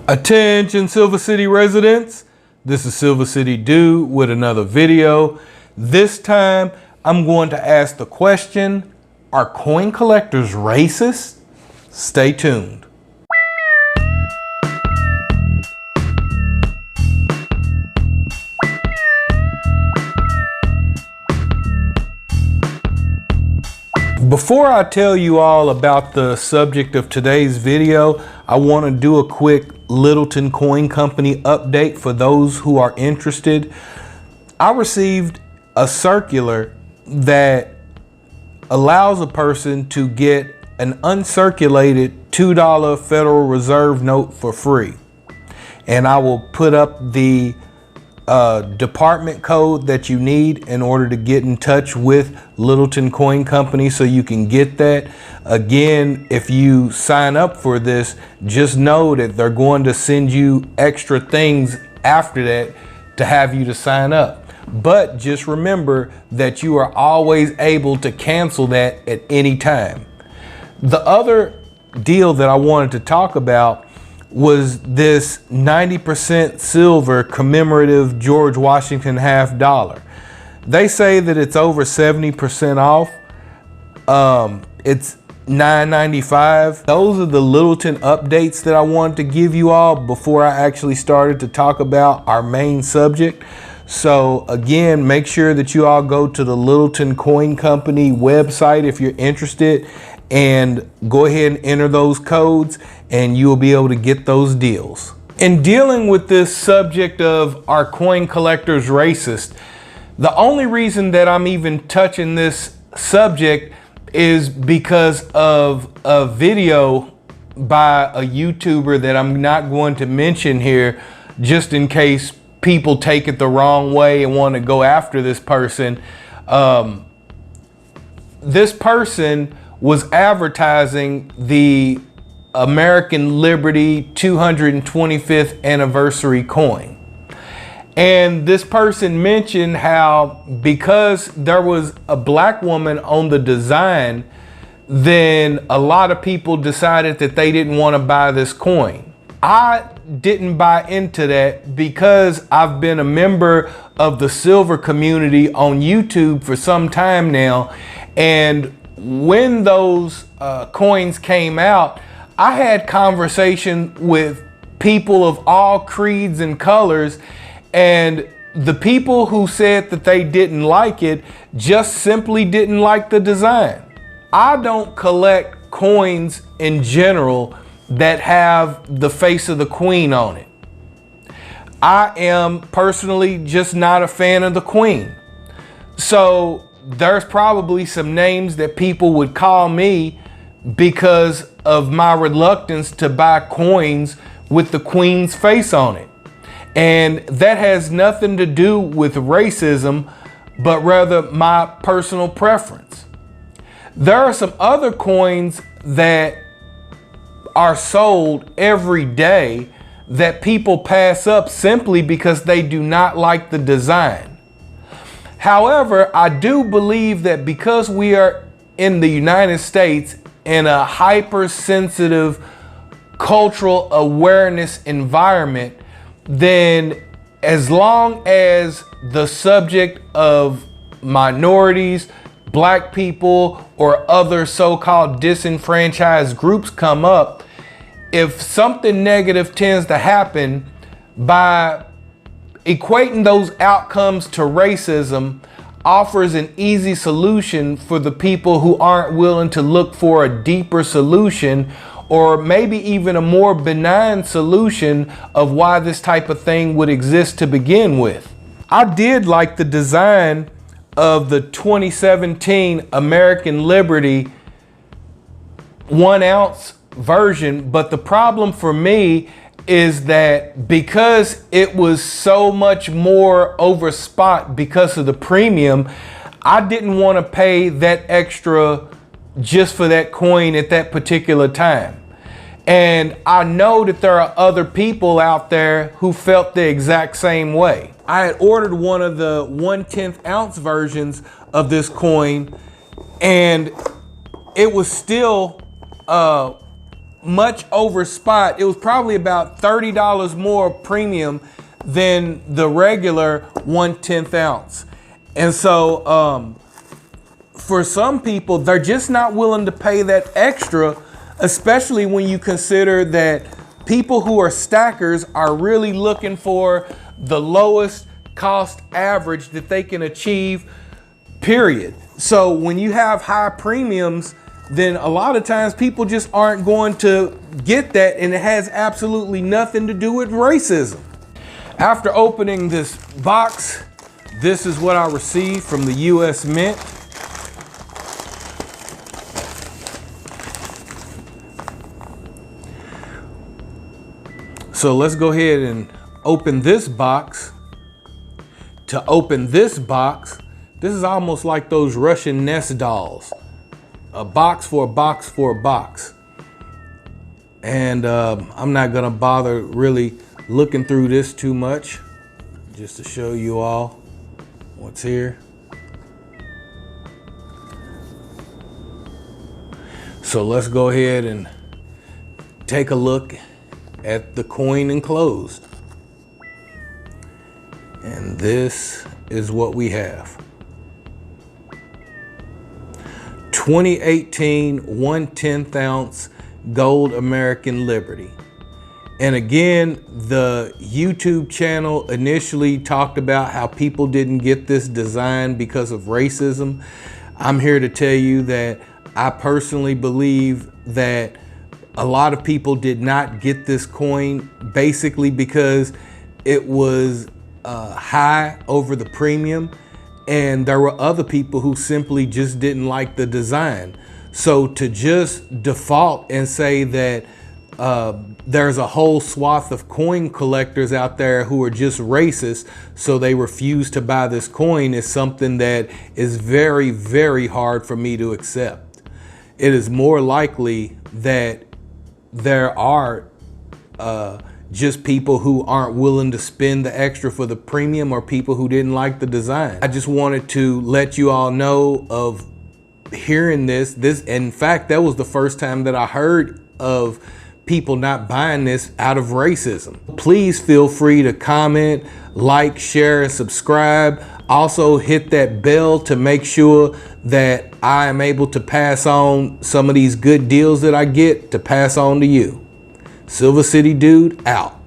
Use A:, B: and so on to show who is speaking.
A: Attention Silver City residents, this is Silvacity Dude with another video. This time I'm going to ask the question, are coin collectors racist? Stay tuned. Before I tell you all about the subject of today's video, I want to do a quick Littleton Coin Company update for those who are interested. I received a circular that allows a person to get an uncirculated $2 Federal Reserve note for free. And I will put up the department code that you need in order to get in touch with Littleton Coin Company so you can get that. Again, if you sign up for this, just know that they're going to send you extra things after that to have you to sign up. But just remember that you are always able to cancel that at any time. The other deal that I wanted to talk about was this 90% silver commemorative George Washington $50. They say that it's over 70% off. It's $9.95. Those are the Littleton updates that I wanted to give you all before I actually started to talk about our main subject. So again, make sure that you all go to the Littleton Coin Company website if you're interested, and go ahead and enter those codes and you'll be able to get those deals. In dealing with this subject of are coin collectors racist, the only reason that I'm even touching this subject is because of a video by a YouTuber that I'm not going to mention here, just in case people take it the wrong way and want to go after this person. This person was advertising the American Liberty 225th anniversary coin. And this person mentioned how because there was a black woman on the design, then a lot of people decided that they didn't want to buy this coin. I didn't buy into that because I've been a member of the silver community on YouTube for some time now, and when those coins came out, I had conversation with people of all creeds and colors, and the people who said that they didn't like it just simply didn't like the design. I don't collect coins in general that have the face of the queen on it. I am personally just not a fan of the queen. So there's probably some names that people would call me because of my reluctance to buy coins with the queen's face on it. And that has nothing to do with racism, but rather my personal preference. There are some other coins that are sold every day that people pass up simply because they do not like the design. However, I do believe that because we are in the United States in a hypersensitive cultural awareness environment, then as long as the subject of minorities, black people, or other so-called disenfranchised groups come up, if something negative tends to happen, by equating those outcomes to racism offers an easy solution for the people who aren't willing to look for a deeper solution, or maybe even a more benign solution of why this type of thing would exist to begin with. I did like the design of the 2017 American Liberty 1 ounce version, but the problem for me is that because it was so much more over spot because of the premium, I didn't want to pay that extra just for that coin at that particular time. And I know that there are other people out there who felt the exact same way. I had ordered one of the 1/10 ounce versions of this coin, and it was still much over spot. It was probably about $30 more premium than the regular 1/10 ounce. And so for some people, they're just not willing to pay that extra, especially when you consider that people who are stackers are really looking for the lowest cost average that they can achieve, period. So when you have high premiums, then a lot of times people just aren't going to get that, and it has absolutely nothing to do with racism. After opening this box, this is what I received from the US Mint. So let's go ahead and open this box. To open this box, this is almost like those Russian nest dolls. A box for a box for a box. And I'm not gonna bother really looking through this too much, just to show you all what's here. So let's go ahead and take a look at the coin enclosed. And this is what we have. 2018 1/10 ounce gold American Liberty. And again, the YouTube channel initially talked about how people didn't get this design because of racism. I'm here to tell you that I personally believe that a lot of people did not get this coin basically because it was high over the premium, and there were other people who simply just didn't like the design. So to just default and say that there's a whole swath of coin collectors out there who are just racist, so they refuse to buy this coin, is something that is very, very hard for me to accept. It is more likely that there are just people who aren't willing to spend the extra for the premium, or people who didn't like the design. I just wanted to let you all know of hearing this. In fact, that was the first time that I heard of people not buying this out of racism. Please feel free to comment, like, share, and subscribe. Also hit that bell to make sure that I am able to pass on some of these good deals that I get to pass on to you. Silvacity Dude out.